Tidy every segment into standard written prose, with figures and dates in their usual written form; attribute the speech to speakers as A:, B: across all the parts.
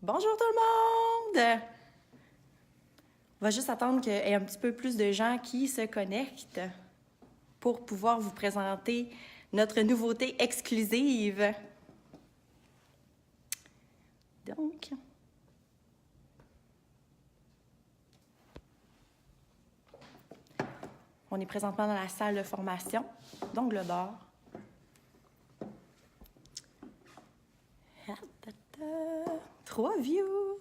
A: Bonjour tout le monde! On va juste attendre qu'il y ait un petit peu plus de gens qui se connectent pour pouvoir vous présenter notre nouveauté exclusive. Donc, on est présentement dans la salle de formation d'Angle d'Or. Trois views!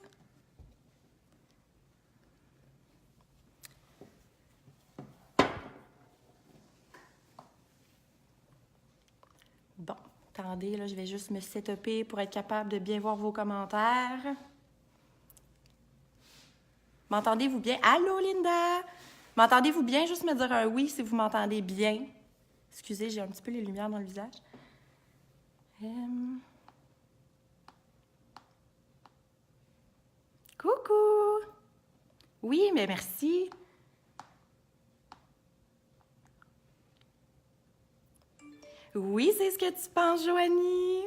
A: Bon, attendez, là, je vais juste me setuper pour être capable de bien voir vos commentaires. M'entendez-vous bien? Allô, Linda! M'entendez-vous bien? Juste me dire un oui si vous m'entendez bien. Excusez, j'ai un petit peu les lumières dans le visage. Coucou! Oui, mais merci. Oui, c'est ce que tu penses, Joanie.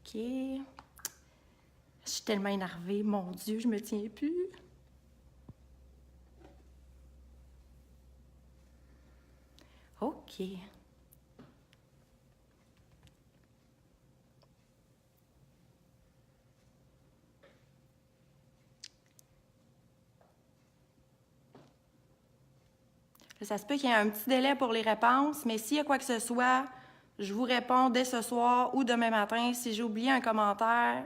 A: OK. Je suis tellement énervée. Mon Dieu, je me tiens plus. OK. Ça se peut qu'il y ait un petit délai pour les réponses, mais s'il y a quoi que ce soit, je vous réponds dès ce soir ou demain matin. Si j'ai oublié un commentaire,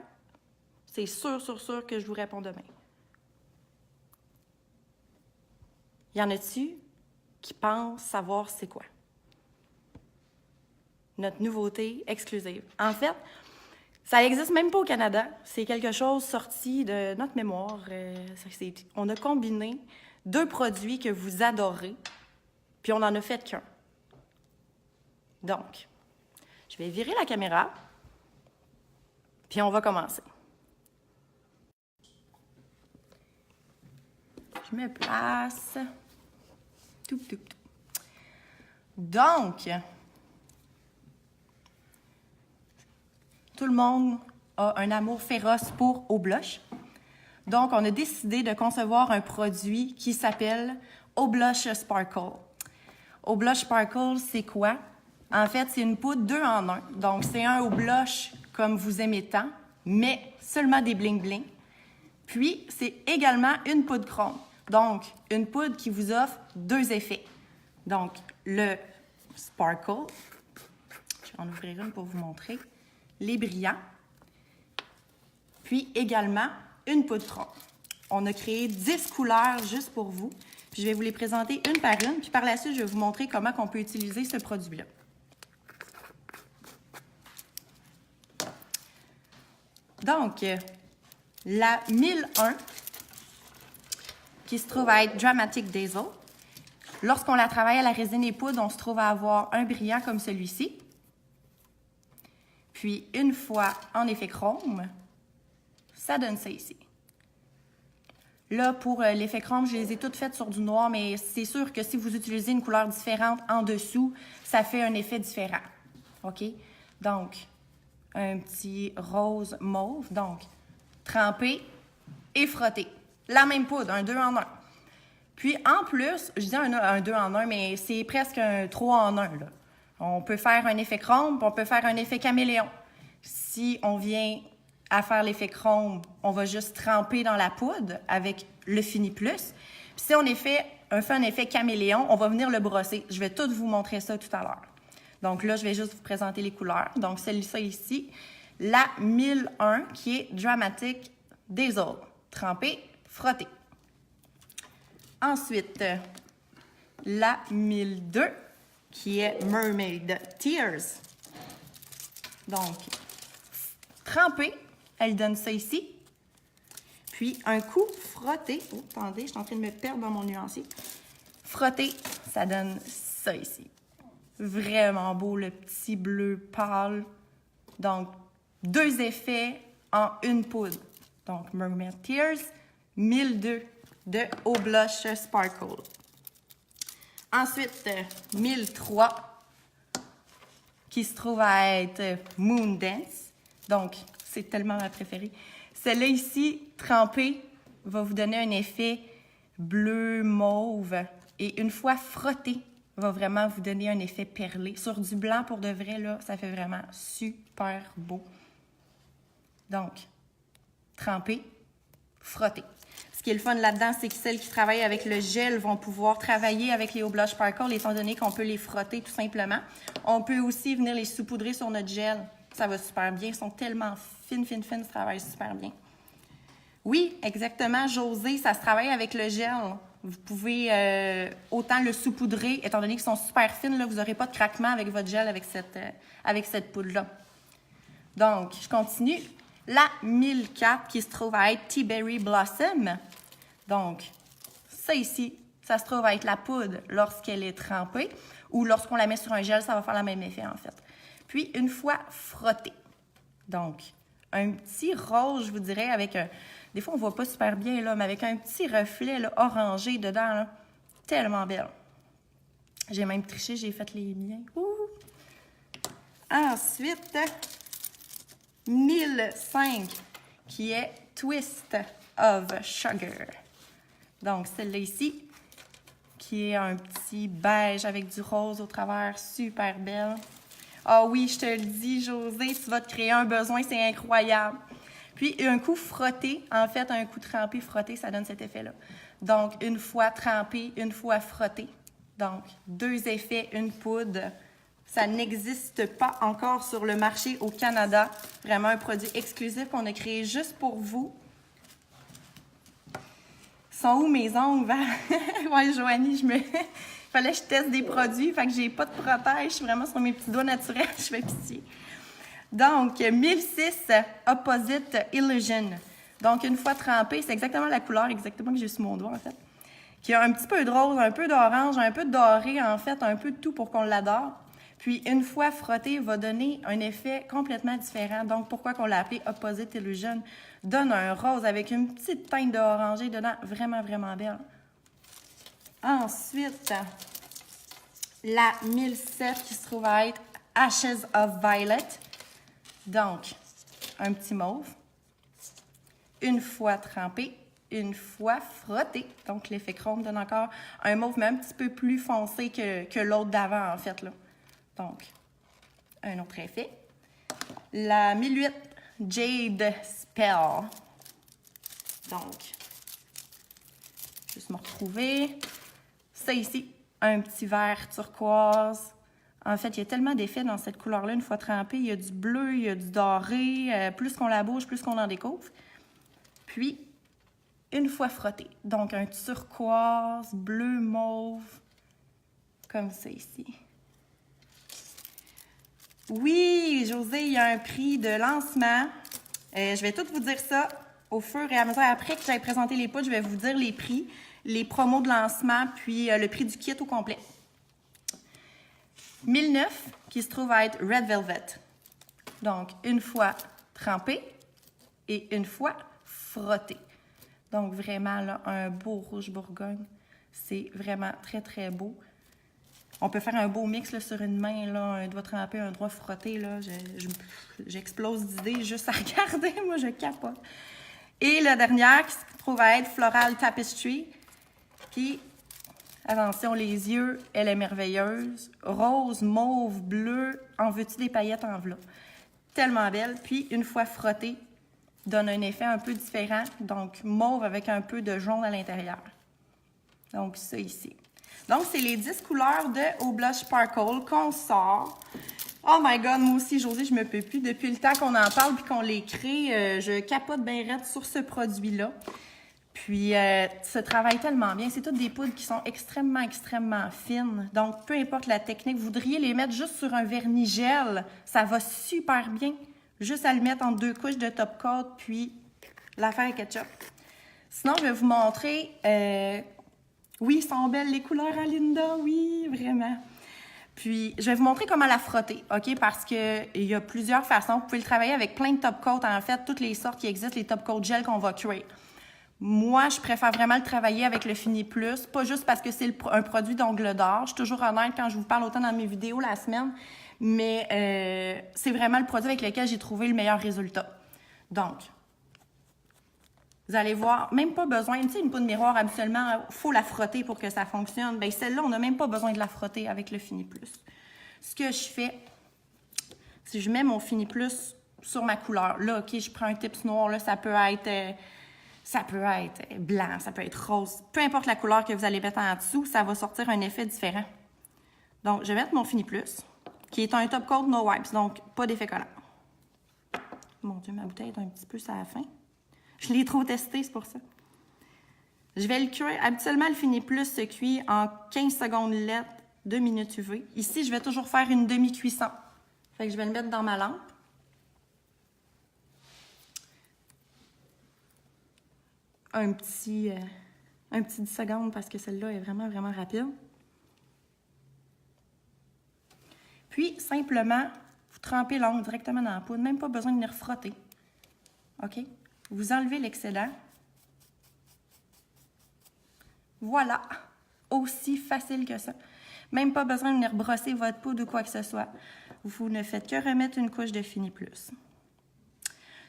A: c'est sûr que je vous réponds demain. Y en a-tu qui pensent savoir c'est quoi? Notre nouveauté exclusive. En fait, ça n'existe même pas au Canada. C'est quelque chose sorti de notre mémoire. On a combiné deux produits que vous adorez, puis on n'en a fait qu'un. Donc, je vais virer la caméra, puis on va commencer. Je me place. Tout. Donc, tout le monde a un amour féroce pour Au Blush. Donc, on a décidé de concevoir un produit qui s'appelle Au Blush Sparkle. Au Blush Sparkle, c'est quoi? En fait, c'est une poudre 2 en 1. Donc, c'est un au blush comme vous aimez tant, mais seulement des bling-bling. Puis, c'est également une poudre chrome. Donc, une poudre qui vous offre 2 effets. Donc, le Sparkle, je vais en ouvrir une pour vous montrer, les brillants, puis également une poudre chrome. On a créé 10 couleurs juste pour vous. Puis je vais vous les présenter une par une, puis par la suite, je vais vous montrer comment on peut utiliser ce produit-là. Donc, la 1001, qui se trouve à être Dramatic Dazzle. Lorsqu'on la travaille à la résine et poudre, on se trouve à avoir un brillant comme celui-ci. Puis, une fois en effet chrome, ça donne ça ici. Là, pour l'effet chrome, je les ai toutes faites sur du noir, mais c'est sûr que si vous utilisez une couleur différente en dessous, ça fait un effet différent. OK? Donc, un petit rose mauve. Donc, tremper et frotter. La même poudre, un 2 en 1. Puis, en plus, je dis un 2 en 1, mais c'est presque un 3 en 1. Là. On peut faire un effet chrome, puis on peut faire un effet caméléon. Si on vient à faire l'effet chrome, on va juste tremper dans la poudre avec le Fini Plus. Puis si on fait un effet caméléon, on va venir le brosser. Je vais tout vous montrer ça tout à l'heure. Donc là, je vais juste vous présenter les couleurs. Donc celle-ci ici, la 1001 qui est Dramatic Dazzle. Tremper, frotter. Ensuite, la 1002 qui est Mermaid Tears. Donc, tremper, elle donne ça ici. Puis, un coup frotté. Oh, attendez, je suis en train de me perdre dans mon nuancier. Frotter, ça donne ça ici. Vraiment beau, le petit bleu pâle. Donc, 2 effets en une poudre. Donc, Mermaid Tears, 1002 de Au Blush Sparkle. Ensuite, 1003 qui se trouve à être Moon Dance. Donc, c'est tellement ma préférée. Celle-là ici, trempée, va vous donner un effet bleu mauve. Et une fois frottée, va vraiment vous donner un effet perlé. Sur du blanc, pour de vrai, là, ça fait vraiment super beau. Donc, tremper, frotter. Ce qui est le fun là-dedans, c'est que celles qui travaillent avec le gel vont pouvoir travailler avec les Au Blush Sparkle, étant donné qu'on peut les frotter tout simplement. On peut aussi venir les saupoudrer sur notre gel. Ça va super bien. Ils sont tellement fines, ça travaille super bien. Oui, exactement, José, ça se travaille avec le gel. Vous pouvez autant le saupoudrer, étant donné qu'ils sont super fines, là, vous n'aurez pas de craquement avec votre gel, avec cette poudre-là. Donc, je continue. La 1004 qui se trouve à être Tea Berry Blossom. Donc, ça ici, ça se trouve à être la poudre lorsqu'elle est trempée ou lorsqu'on la met sur un gel, ça va faire le même effet en fait. Puis, une fois frottée. Donc, un petit rose, je vous dirais, avec un... Des fois, on ne voit pas super bien, là, mais avec un petit reflet là, orangé dedans. Là. Tellement belle. J'ai même triché, j'ai fait les miens. Ouh. Ensuite, 1005, qui est Twist of Sugar. Donc, celle-là ici, qui est un petit beige avec du rose au travers, super belle. Ah oui, je te le dis, José, tu vas te créer un besoin, c'est incroyable. Puis, un coup frotté, en fait, un coup trempé, frotté, ça donne cet effet-là. Donc, une fois trempé, une fois frotté. Donc, deux effets, une poudre. Ça n'existe pas encore sur le marché au Canada. Vraiment un produit exclusif qu'on a créé juste pour vous. Sont où mes ongles? Ouais, Joanie, fallait que je teste des produits, fait que j'ai pas de protège. Je suis vraiment sur mes petits doigts naturels, je fais pitié. Donc, 1006 Opposite Illusion. Donc, une fois trempé, c'est exactement la couleur exactement que j'ai sur mon doigt, en fait. Qui a un petit peu de rose, un peu d'orange, un peu de doré, en fait, un peu de tout pour qu'on l'adore. Puis, une fois frotté, va donner un effet complètement différent. Donc, pourquoi qu'on l'a appelé Opposite Illusion? Donne un rose avec une petite teinte d'orangé dedans. Vraiment, vraiment belle. Ensuite, la 1007 qui se trouve à être Ashes of Violet. Donc, un petit mauve. Une fois trempé, une fois frotté. Donc, l'effet chrome donne encore un mauve, mais un petit peu plus foncé que l'autre d'avant, en fait, là. Donc, un autre effet. La 1008 Jade Spell. Donc, juste me retrouver. Ça ici, un petit vert turquoise. En fait, il y a tellement d'effets dans cette couleur-là. Une fois trempée, il y a du bleu, il y a du doré. Plus qu'on la bouge, plus qu'on en découvre. Puis, une fois frotté. Donc, un turquoise, bleu, mauve, comme ça ici. Oui, José, il y a un prix de lancement. Je vais tout vous dire ça au fur et à mesure. Après que j'aille présenter les poudres, je vais vous dire les prix, les promos de lancement, puis le prix du kit au complet. 1009, qui se trouve à être Red Velvet. Donc, une fois trempé et une fois frotté. Donc, vraiment, là, un beau rouge bourgogne. C'est vraiment très, très beau. On peut faire un beau mix là, sur une main, là, un doigt trempé, un doigt frotté. Là. J'explose d'idées juste à regarder. Moi, je capote. Et la dernière, qui se trouve à être Floral Tapestry. Puis, attention, les yeux, elle est merveilleuse. Rose, mauve, bleu. En veux-tu des paillettes en v'là? Tellement belle. Puis, une fois frottée, donne un effet un peu différent. Donc, mauve avec un peu de jaune à l'intérieur. Donc, ça ici. Donc, c'est les 10 couleurs de Au Blush Sparkle qu'on sort. Oh my God, moi aussi, Josée, je me peux plus. Depuis le temps qu'on en parle puis qu'on les crée, je capote bien raide sur ce produit-là. Puis, ça travaille tellement bien. C'est toutes des poudres qui sont extrêmement, extrêmement fines. Donc, peu importe la technique, vous voudriez les mettre juste sur un vernis gel. Ça va super bien. Juste à le mettre en 2 couches de top coat, puis l'affaire ketchup. Sinon, je vais vous montrer... oui, sont belles les couleurs à Linda, oui, vraiment. Puis, je vais vous montrer comment la frotter, OK? Parce qu'il y a plusieurs façons. Vous pouvez le travailler avec plein de top coats, en fait, toutes les sortes qui existent, les top coats gel qu'on va créer. Moi, je préfère vraiment le travailler avec le Fini Plus, pas juste parce que c'est un produit d'ongle d'or. Je suis toujours honnête quand je vous parle autant dans mes vidéos la semaine, mais c'est vraiment le produit avec lequel j'ai trouvé le meilleur résultat. Donc, vous allez voir, même pas besoin, tu sais, une poudre miroir, habituellement, il faut la frotter pour que ça fonctionne. Bien, celle-là, on n'a même pas besoin de la frotter avec le Fini Plus. Ce que je fais, si je mets mon Fini Plus sur ma couleur, là, OK, je prends un tips noir, là, ça peut être blanc, ça peut être rose. Peu importe la couleur que vous allez mettre en dessous, ça va sortir un effet différent. Donc, je vais mettre mon Fini Plus, qui est un top coat no wipes, donc pas d'effet collant. Mon Dieu, ma bouteille est un petit peu sur la fin. Je l'ai trop testé, c'est pour ça. Je vais le cuire. Habituellement, le Fini Plus se cuit en 15 secondes LED, 2 minutes UV. Ici, je vais toujours faire une demi-cuisson. Fait que je vais le mettre dans ma lampe. Un petit 10 secondes parce que celle-là est vraiment, vraiment rapide. Puis, simplement, vous trempez l'ongle directement dans la poudre. Même pas besoin de venir frotter. OK? Vous enlevez l'excédent. Voilà! Aussi facile que ça. Même pas besoin de venir brosser votre poudre ou quoi que ce soit. Vous ne faites que remettre une couche de Fini Plus.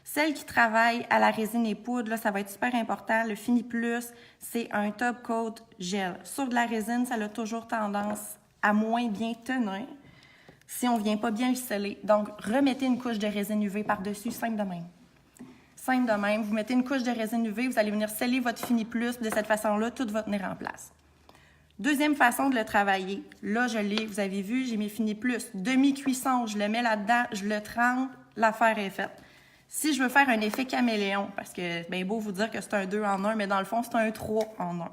A: Celles qui travaillent à la résine et poudre, là, ça va être super important. Le Fini Plus, c'est un top coat gel. Sur de la résine, ça a toujours tendance à moins bien tenir si on ne vient pas bien le sceller. Donc, remettez une couche de résine UV par-dessus, simple de même. Simple de même, vous mettez une couche de résine UV, vous allez venir sceller votre Fini Plus. De cette façon-là, tout va tenir en place. Deuxième façon de le travailler, là, je l'ai, vous avez vu, j'ai mes Fini Plus. Demi-cuisson, je le mets là-dedans, je le trempe, l'affaire est faite. Si je veux faire un effet caméléon, parce que c'est bien beau vous dire que c'est un 2 en 1, mais dans le fond, c'est un 3 en 1.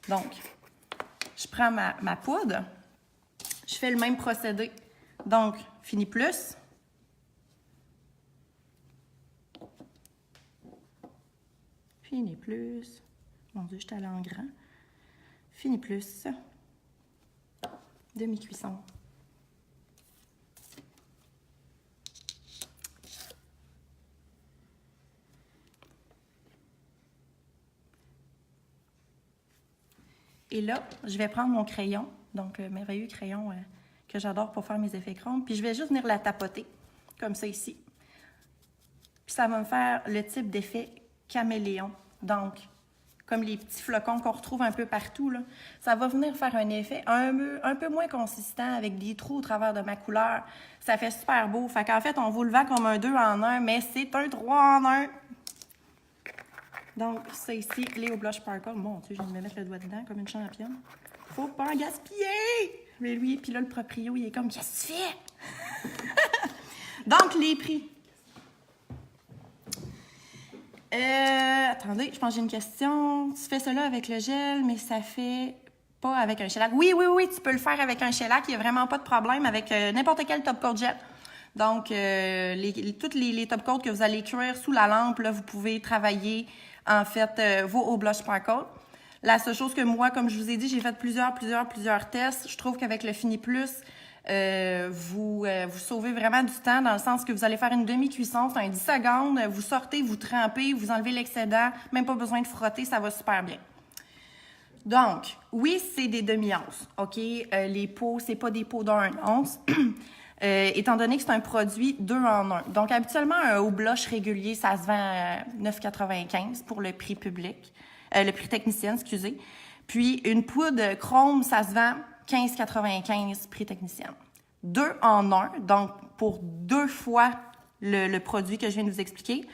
A: Donc, je prends ma poudre, je fais le même procédé. Donc, Fini Plus. Fini Plus. Mon Dieu, j'étais allée en grand. Fini Plus. Demi-cuisson. Et là, je vais prendre mon crayon, donc merveilleux crayon que j'adore pour faire mes effets chromes, puis je vais juste venir la tapoter, comme ça ici. Puis ça va me faire le type d'effet caméléon. Donc, comme les petits flocons qu'on retrouve un peu partout, là, ça va venir faire un effet un peu moins consistant avec des trous au travers de ma couleur. Ça fait super beau. Fait qu'en fait, on vous le vend comme un 2 en 1, mais c'est un 3 en 1. Donc, ça ici, Léo Blush Sparkle. Mon Dieu, je viens de me mettre le doigt dedans comme une championne. Faut pas en gaspiller! Mais lui, puis là, le proprio, il est comme, qu'est-ce que tu fais? Donc, les prix. Attendez, je pense que j'ai une question. Tu fais cela avec le gel, mais ça fait pas avec un shellac. Oui, tu peux le faire avec un shellac. Il n'y a vraiment pas de problème avec n'importe quel top coat gel. Donc, toutes les top coats que vous allez cuire sous la lampe, là, vous pouvez travailler, en fait, vos Eau Blush Sparkle. La seule chose que moi, comme je vous ai dit, j'ai fait plusieurs tests. Je trouve qu'avec le Fini Plus, vous sauvez vraiment du temps dans le sens que vous allez faire une demi-cuisson, c'est un 10 secondes, vous sortez, vous trempez, vous enlevez l'excédent, même pas besoin de frotter, ça va super bien. Donc, oui, c'est des demi-onces, OK? Les pots, c'est pas des pots d'1 once. Étant donné que c'est un produit 2 en 1. Donc, habituellement, un Eau Blush régulier, ça se vend à 9,95 pour le prix public. Le prix technicienne, excusez. Puis, une poudre chrome, ça se vend 15,95 prix technicienne. 2 en 1, donc pour 2 fois le produit que je viens de vous expliquer.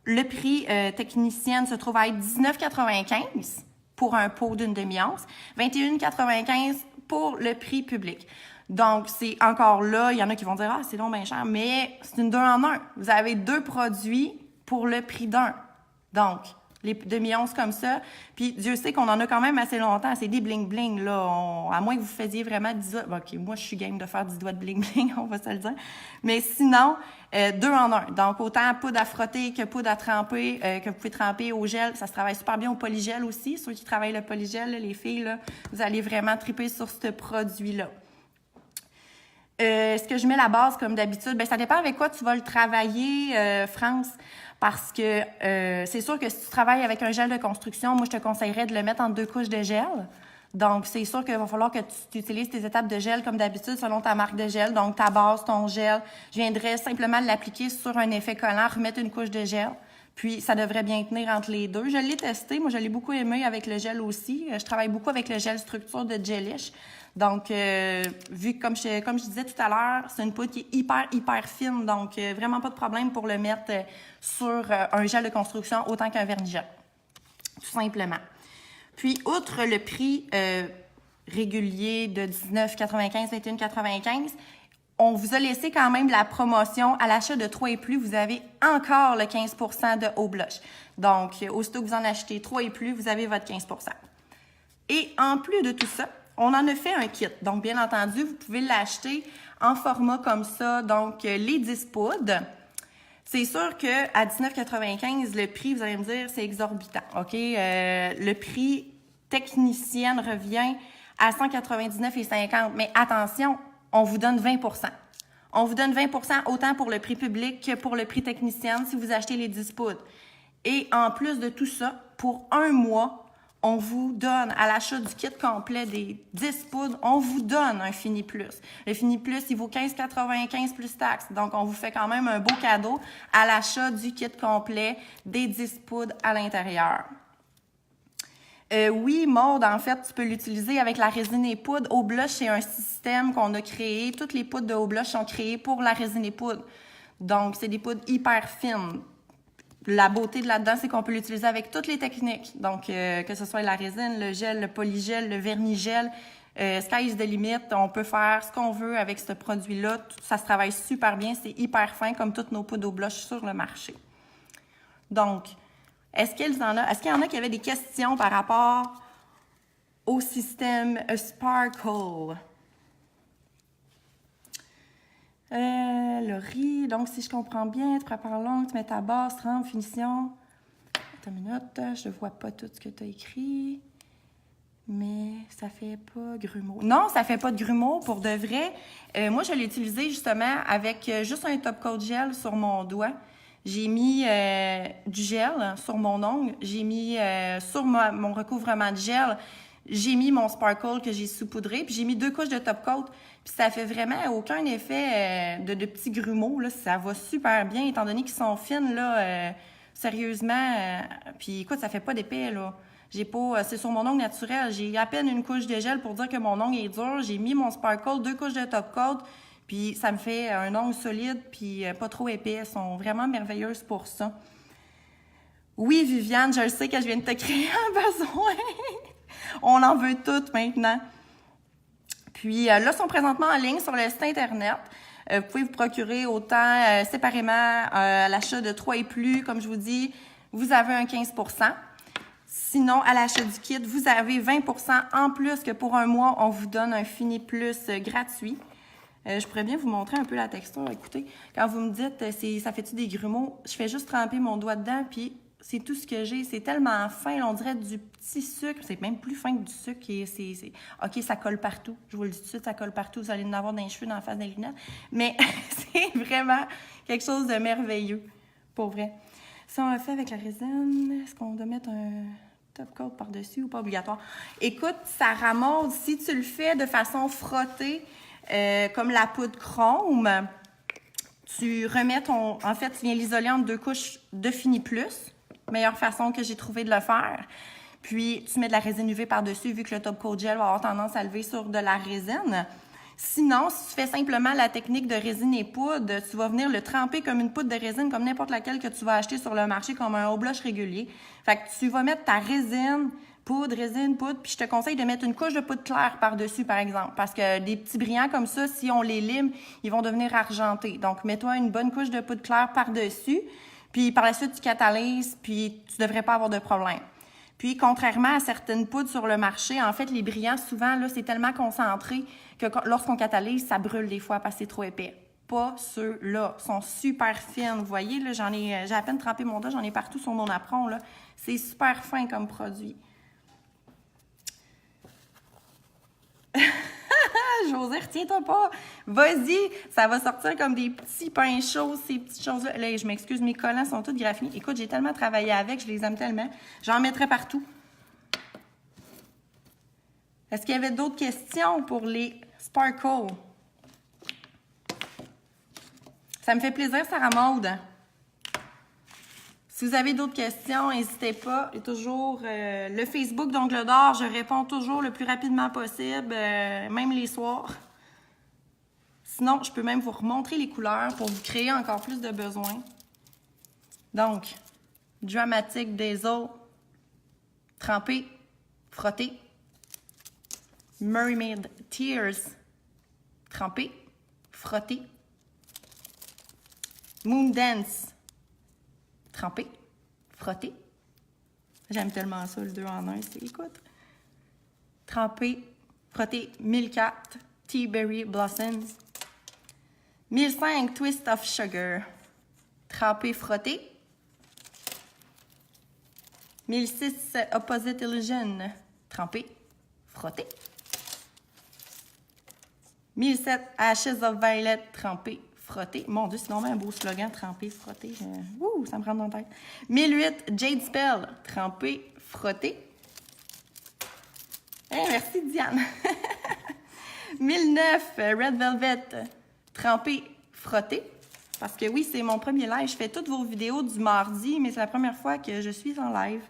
A: Le prix technicienne se trouve à être 19,95 pour un pot d'une demi-once, 21,95 pour le prix public. Donc, c'est encore là, il y en a qui vont dire « Ah, c'est donc bien cher », mais c'est une 2 en 1. Vous avez 2 produits pour le prix d'un. Donc, les demi-onces comme ça. Puis, Dieu sait qu'on en a quand même assez longtemps. C'est des bling-bling, là. À moins que vous faisiez vraiment 10 doigts. Bon, OK, moi, je suis game de faire 10 doigts de bling-bling, on va se le dire. Mais sinon, 2 en 1. Donc, autant poudre à frotter que poudre à tremper, que vous pouvez tremper au gel. Ça se travaille super bien au polygel aussi. Ceux qui travaillent le polygel, là, les filles, là, vous allez vraiment triper sur ce produit-là. Est-ce que je mets la base comme d'habitude? Ben, ça dépend avec quoi tu vas le travailler, France. Parce que c'est sûr que si tu travailles avec un gel de construction, moi, je te conseillerais de le mettre en 2 couches de gel. Donc, c'est sûr qu'il va falloir que tu utilises tes étapes de gel comme d'habitude selon ta marque de gel. Donc, ta base, ton gel. Je viendrais simplement l'appliquer sur un effet collant, remettre une couche de gel. Puis, ça devrait bien tenir entre les deux. Je l'ai testé. Moi, je l'ai beaucoup aimé avec le gel aussi. Je travaille beaucoup avec le gel structure de Gelish. Donc, vu que, comme je disais tout à l'heure, c'est une poudre qui est hyper, hyper fine. Donc, vraiment pas de problème pour le mettre sur un gel de construction autant qu'un vernis-gel. Tout simplement. Puis, outre le prix régulier de 19,95, 21,95, on vous a laissé quand même la promotion à l'achat de 3 et plus. Vous avez encore le 15 % de haut blush. Donc, aussitôt que vous en achetez 3 et plus, vous avez votre 15 %. Et en plus de tout ça, on en a fait un kit. Donc, bien entendu, vous pouvez l'acheter en format comme ça. Donc, les 10 poudres. C'est sûr qu'à 19,95, le prix, vous allez me dire, c'est exorbitant. OK? Le prix technicienne revient à 199,50. Mais attention, on vous donne 20 %. On vous donne 20 % autant pour le prix public que pour le prix technicienne si vous achetez les 10 poudres. Et en plus de tout ça, pour un mois, on vous donne, à l'achat du kit complet des 10 poudres, on vous donne un Fini Plus. Le Fini Plus, il vaut 15,95 plus taxes. Donc, on vous fait quand même un beau cadeau à l'achat du kit complet des 10 poudres à l'intérieur. Oui, Maude, en fait, tu peux l'utiliser avec la résine et poudre. Au blush, c'est un système qu'on a créé. Toutes les poudres de haut blush sont créées pour la résine et poudre. Donc, c'est des poudres hyper fines. La beauté de là-dedans, c'est qu'on peut l'utiliser avec toutes les techniques. Donc, que ce soit la résine, le gel, le polygel, le vernis-gel, sky is the limit. On peut faire ce qu'on veut avec ce produit-là. Ça se travaille super bien. C'est hyper fin, comme toutes nos poudres au blush sur le marché. Donc, est-ce qu'il y en a qui avaient des questions par rapport au système Sparkle? Laurie, donc si je comprends bien, tu prépares l'ongle, tu mets ta base, trempe, finition. Attends une minute, je ne vois pas tout ce que tu as écrit. Mais ça fait pas grumeau. Non, ça fait pas de grumeau pour de vrai. Moi, je l'ai utilisé justement avec juste un top coat gel sur mon doigt. J'ai mis du gel sur mon ongle. J'ai mis sur mon recouvrement de gel. J'ai mis mon sparkle que j'ai saupoudré. Puis j'ai mis 2 couches de top coat. Puis ça fait vraiment aucun effet de petits grumeaux. Là. Ça va super bien, étant donné qu'ils sont fines, là, sérieusement. Puis écoute, ça fait pas d'épais, là. J'ai pas, c'est sur mon ongle naturel. J'ai à peine une couche de gel pour dire que mon ongle est dur. J'ai mis mon sparkle, 2 couches de top coat. Puis ça me fait un ongle solide, puis pas trop épais. Elles sont vraiment merveilleuses pour ça. Oui, Viviane, je le sais que je viens de te créer un besoin. On en veut toutes maintenant. Puis là, ils sont présentement en ligne sur le site Internet. Vous pouvez vous procurer autant séparément à l'achat de 3 et plus. Comme je vous dis, vous avez un 15 %. Sinon, à l'achat du kit, vous avez 20 % en plus que pour un mois, on vous donne un Fini Plus gratuit. Je pourrais bien vous montrer un peu la texture. Écoutez, quand vous me dites, ça fait-tu des grumeaux? Je fais juste tremper mon doigt dedans, puis c'est tout ce que j'ai. C'est tellement fin, là, on dirait du petit sucre. C'est même plus fin que du sucre. OK, ça colle partout. Je vous le dis tout de suite, ça colle partout. Vous allez en avoir dans les cheveux, dans la face, des lunettes. Mais c'est vraiment quelque chose de merveilleux, pour vrai. Si on le fait avec la résine, est-ce qu'on doit mettre un top coat par-dessus ou pas obligatoire? Écoute, ça ramasse. Si tu le fais de façon frottée, comme la poudre chrome, tu remets en fait, tu viens l'isoler en 2 couches de Fini Plus. Meilleure façon que j'ai trouvé de le faire. Puis, tu mets de la résine UV par-dessus, vu que le top coat gel va avoir tendance à lever sur de la résine. Sinon, si tu fais simplement la technique de résine et poudre, tu vas venir le tremper comme une poudre de résine, comme n'importe laquelle que tu vas acheter sur le marché, comme un haut blush régulier. Fait que tu vas mettre ta résine, poudre, puis je te conseille de mettre une couche de poudre claire par-dessus, par exemple, parce que des petits brillants comme ça, si on les lime, ils vont devenir argentés. Donc, mets-toi une bonne couche de poudre claire par-dessus, puis par la suite, tu catalyses, puis tu devrais pas avoir de problème. Puis, contrairement à certaines poudres sur le marché, en fait, les brillants, souvent, là, c'est tellement concentré que lorsqu'on catalyse, ça brûle des fois parce que c'est trop épais. Pas ceux-là. Ils sont super fines. Vous voyez, là, j'ai à peine trempé mon doigt, j'en ai partout sur mon apron, là. C'est super fin comme produit. José, retiens-toi pas. Vas-y, ça va sortir comme des petits pains chauds, ces petites choses-là. Là, je m'excuse, mes collants sont tous graffinés. Écoute, j'ai tellement travaillé avec, je les aime tellement. J'en mettrai partout. Est-ce qu'il y avait d'autres questions pour les Sparkle? Ça me fait plaisir, Sarah Maude. Si vous avez d'autres questions, n'hésitez pas. Il y a toujours le Facebook d'Ongle d'Or. Je réponds toujours le plus rapidement possible, même les soirs. Sinon, je peux même vous remontrer les couleurs pour vous créer encore plus de besoins. Donc, Dramatic Dazzle, trempé, frotté. Mermaid Tears, trempé, frotté. Moon Dance, trempé, frotté. J'aime tellement ça, le 2 en 1, écoute. Trempé, frotté, 1004, Tea Berry Blossoms. 1005, Twist of Sugar, trempé, frotté. 1006, Opposite Illusion, trempé, frotté. 1007, Ashes of Violet, trempé, frotté. Mon Dieu, c'est vraiment un beau slogan, trempé, frotté. Ouh, ça me rentre dans la tête. 1008, Jade Spell, trempé, frotté. Hey, merci Diane. 1009, Red Velvet, trempé, frotté. Parce que oui, c'est mon premier live. Je fais toutes vos vidéos du mardi, mais c'est la première fois que je suis en live.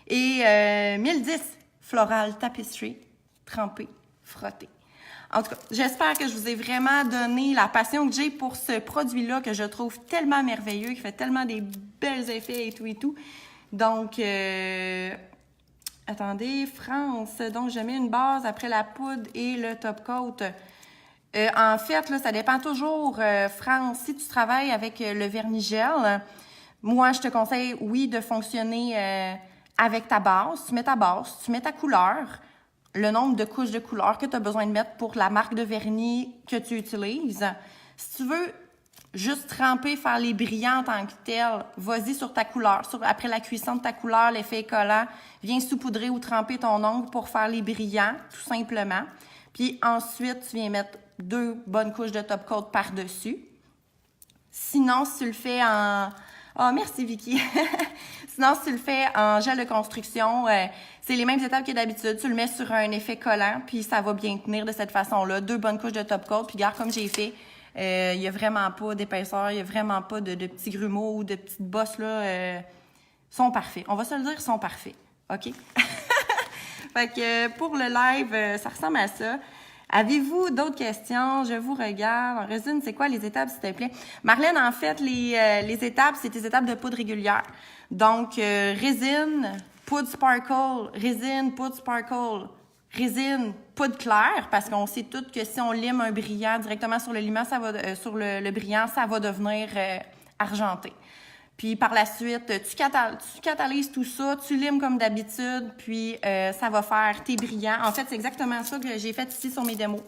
A: Et 1010, Floral Tapestry, trempé, frotté. En tout cas, j'espère que je vous ai vraiment donné la passion que j'ai pour ce produit-là que je trouve tellement merveilleux, qui fait tellement des belles effets et tout et tout. Donc, attendez, France. Donc, je mets une base après la poudre et le top coat. En fait, là, ça dépend toujours, France. Si tu travailles avec le vernis gel, moi, je te conseille, oui, de fonctionner avec ta base. Tu mets ta base, tu mets ta couleur, le nombre de couches de couleur que tu as besoin de mettre pour la marque de vernis que tu utilises. Si tu veux juste tremper, faire les brillants en tant que tel, vas-y sur ta couleur. Après la cuisson de ta couleur, l'effet collant, viens saupoudrer ou tremper ton ongle pour faire les brillants, tout simplement. Puis ensuite, tu viens mettre 2 bonnes couches de top coat par-dessus. Sinon, si tu le fais en... Oh, merci Vicky! Sinon, si tu le fais en gel de construction, c'est les mêmes étapes que d'habitude. Tu le mets sur un effet collant, puis ça va bien tenir de cette façon-là. 2 bonnes couches de top coat, puis regarde comme j'ai fait. Il n'y a vraiment pas d'épaisseur, il n'y a vraiment pas de petits grumeaux ou de petites bosses, là. Sont parfaits. On va se le dire, ils sont parfaits. OK? Fait que pour le live, ça ressemble à ça. Avez-vous d'autres questions? Je vous regarde. En résine, c'est quoi les étapes, s'il te plaît? Marlène, en fait, les étapes, c'est des étapes de poudre régulière. Donc, résine, poudre sparkle, résine, poudre sparkle, résine, poudre claire, parce qu'on sait tous que si on lime un brillant directement sur le limon, ça va, sur le brillant, ça va devenir argenté. Puis par la suite, tu catalyses tout ça, tu limes comme d'habitude, puis ça va faire tes brillants. En fait, c'est exactement ça que j'ai fait ici sur mes démos.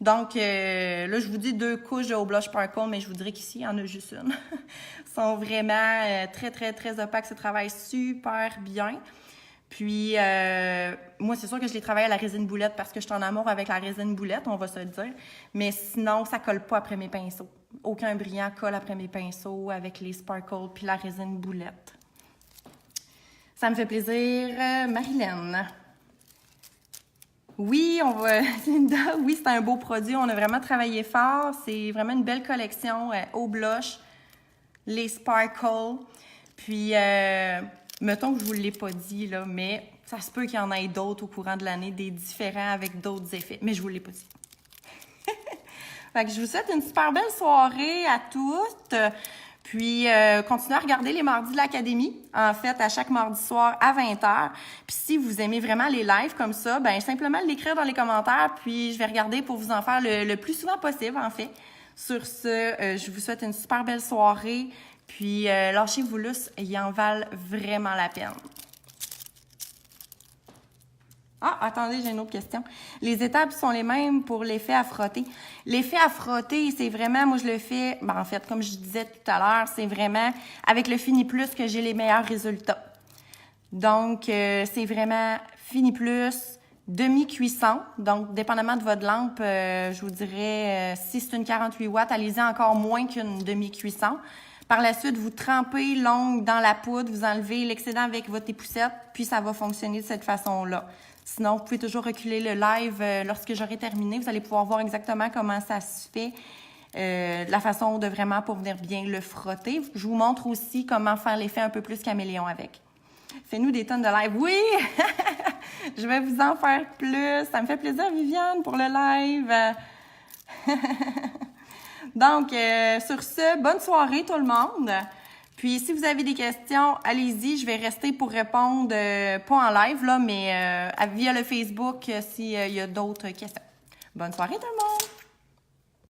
A: Donc là, je vous dis 2 couches de Au Blush Sparkle, mais je vous dirais qu'ici, il y en a juste une. Ils sont vraiment très, très, très opaques. Ça travaille super bien. Puis, moi, c'est sûr que je l'ai travaillé à la résine boulette parce que je suis en amour avec la résine boulette, on va se le dire. Mais sinon, ça colle pas après mes pinceaux. Aucun brillant colle après mes pinceaux avec les sparkles puis la résine boulette. Ça me fait plaisir. Marilyn. Oui, Linda, oui, c'est un beau produit. On a vraiment travaillé fort. C'est vraiment une belle collection au blush, les sparkles. Puis, mettons que je vous l'ai pas dit, là, mais ça se peut qu'il y en ait d'autres au courant de l'année, des différents avec d'autres effets. Mais je vous l'ai pas dit. Fait que je vous souhaite une super belle soirée à toutes. Puis, continuez à regarder les mardis de l'Académie, en fait, à chaque mardi soir à 20h. Puis, si vous aimez vraiment les lives comme ça, ben simplement l'écrire dans les commentaires, puis je vais regarder pour vous en faire le plus souvent possible, en fait. Sur ce, je vous souhaite une super belle soirée. Puis, lâchez-vous lousse, ils en valent vraiment la peine. Ah, attendez, j'ai une autre question. Les étapes sont les mêmes pour l'effet à frotter. L'effet à frotter, c'est vraiment, moi je le fais, ben, en fait, comme je disais tout à l'heure, c'est vraiment avec le Fini Plus que j'ai les meilleurs résultats. Donc, c'est vraiment Fini Plus, demi-cuisson. Donc, dépendamment de votre lampe, je vous dirais, si c'est une 48 watts, allez-y encore moins qu'une demi-cuisson. Par la suite, vous trempez l'ongle dans la poudre, vous enlevez l'excédent avec votre époussette, puis ça va fonctionner de cette façon-là. Sinon, vous pouvez toujours reculer le live lorsque j'aurai terminé. Vous allez pouvoir voir exactement comment ça se fait, la façon de vraiment pour venir bien le frotter. Je vous montre aussi comment faire l'effet un peu plus caméléon avec. Fais-nous des tonnes de live. Oui! Je vais vous en faire plus. Ça me fait plaisir, Viviane, pour le live. Donc, sur ce, bonne soirée tout le monde. Puis, si vous avez des questions, allez-y. Je vais rester pour répondre, pas en live, là, mais via le Facebook s'il y a d'autres questions. Bonne soirée tout le monde!